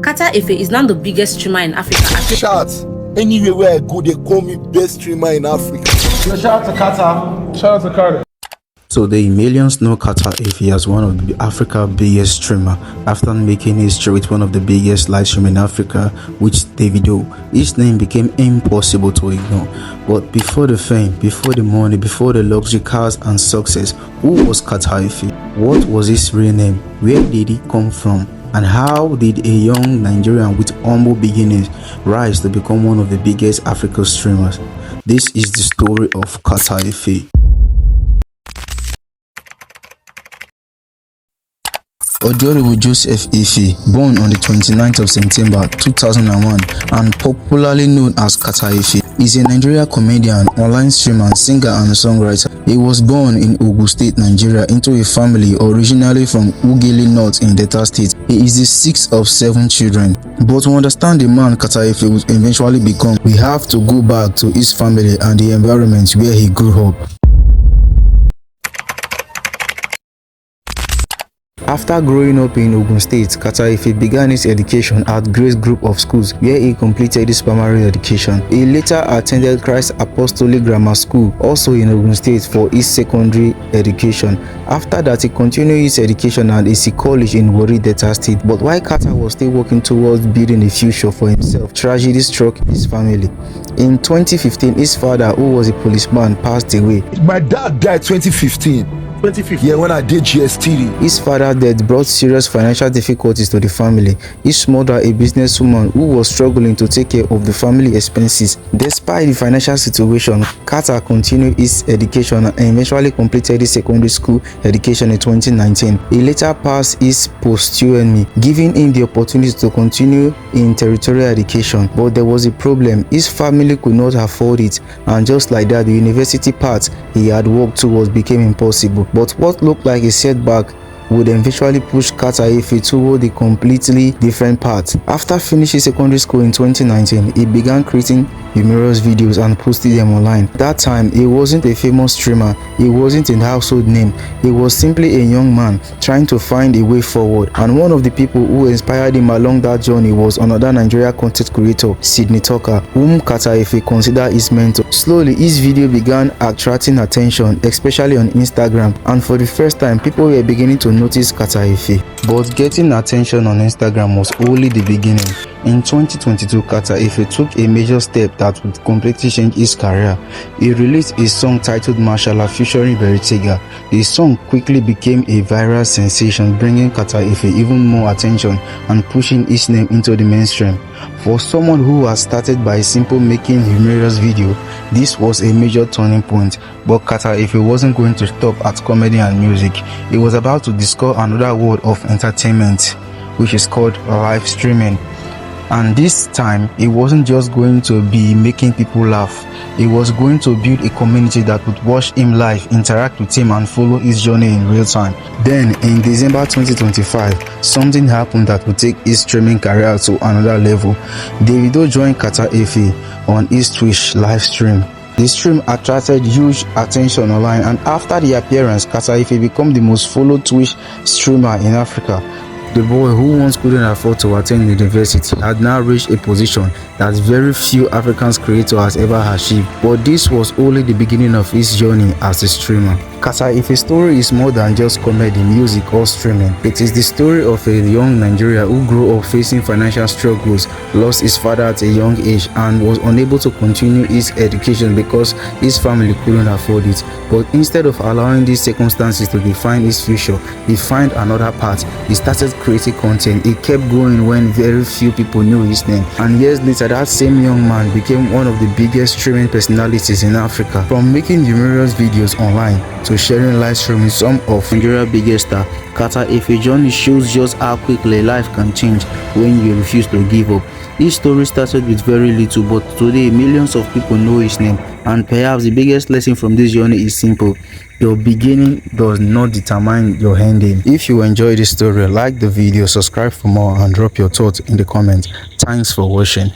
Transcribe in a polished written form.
Carter Efe is now the biggest streamer in Africa. Shout! Anywhere where I go, they call me best streamer in Africa. Yo, shout out to Carter. Shout out to Carter. Today, millions know Carter Efe as one of Africa's biggest streamer after making history with one of the biggest live stream in Africa, which Davido. His name became impossible to ignore. But before the fame, before the money, before the luxury cars and success, who was Carter Efe? What was his real name? Where did he come from? And how did a young Nigerian with humble beginnings rise to become one of the biggest African streamers? This is the story of Carter Efe. Oderhohwo Joseph Efe, born on the 29th of September 2001 and popularly known as Carter Efe, is a Nigerian comedian, online streamer, singer and songwriter. He was born in Ogun State, Nigeria, into a family originally from Ughelli North in Delta State. He is the sixth of 7 children. But to understand the man Carter Efe would eventually become, we have to go back to his family and the environment where he grew up. After growing up in Ogun State, Carter Efe began his education at Grace Group of Schools, where he completed his primary education. He later attended Christ Apostolic Grammar School, also in Ogun State, for his secondary education. After that, he continued his education at AC College in Berri Tiga State. But while Carter was still working towards building a future for himself, tragedy struck his family. In 2015, his father, who was a policeman, passed away. My dad died 2015. Yeah, when I did GST. His father's death brought serious financial difficulties to the family. His mother, a businesswoman who was struggling to take care of the family expenses. Despite the financial situation, Carter continued his education and eventually completed his secondary school education in 2019. He later passed his post-UNE, giving him the opportunity to continue in tertiary education. But there was a problem. His family could not afford it, and just like that, the university path he had worked towards became impossible. But what looked like a setback would eventually push Carter Efe toward a completely different path. After finishing secondary school in 2019, he began creating humorous videos and posting them online. That time, he wasn't a famous streamer, he wasn't a household name, he was simply a young man trying to find a way forward. And one of the people who inspired him along that journey was another Nigerian content creator, Sydney Tucker, whom Carter Efe considered his mentor. Slowly, his video began attracting attention, especially on Instagram, and for the first time, people were beginning to notice Carter Efe. But getting attention on Instagram was only the beginning. In 2022, Carter Efe took a major step that would completely change his career. He released a song titled Machala featuring Berri Tiga. The song quickly became a viral sensation, bringing Carter Efe even more attention and pushing his name into the mainstream. For someone who has started by simply making humorous video, this was a major turning point. But Carter Efe wasn't going to stop at comedy and music. He was about to discover another world of entertainment, which is called live streaming. And this time, he wasn't just going to be making people laugh. He was going to build a community that would watch him live, interact with him and follow his journey in real time. Then, in December 2025, something happened that would take his streaming career to another level. Davido joined Carter Efe on his Twitch live stream. The stream attracted huge attention online, and after the appearance, Carter Efe became the most followed Twitch streamer in Africa. The boy, who once couldn't afford to attend university, had now reached a position that very few African creators has ever achieved. But this was only the beginning of his journey as a streamer. Carter Efe's story is more than just comedy, music or streaming. It is the story of a young Nigerian who grew up facing financial struggles, lost his father at a young age, and was unable to continue his education because his family couldn't afford it. But instead of allowing these circumstances to define his future, he found another path. He started creating content. He kept going when very few people knew his name. And years later, that same young man became one of the biggest streaming personalities in Africa. From making humorous videos online to sharing live streaming some of Nigeria's biggest stars, Carter Efe journey shows just how quickly life can change when you refuse to give up. His story started with very little, but today millions of people know his name. And perhaps the biggest lesson from this journey is simple: your beginning does not determine your ending. If you enjoyed this story, like the video, subscribe for more, and drop your thoughts in the comments. Thanks for watching.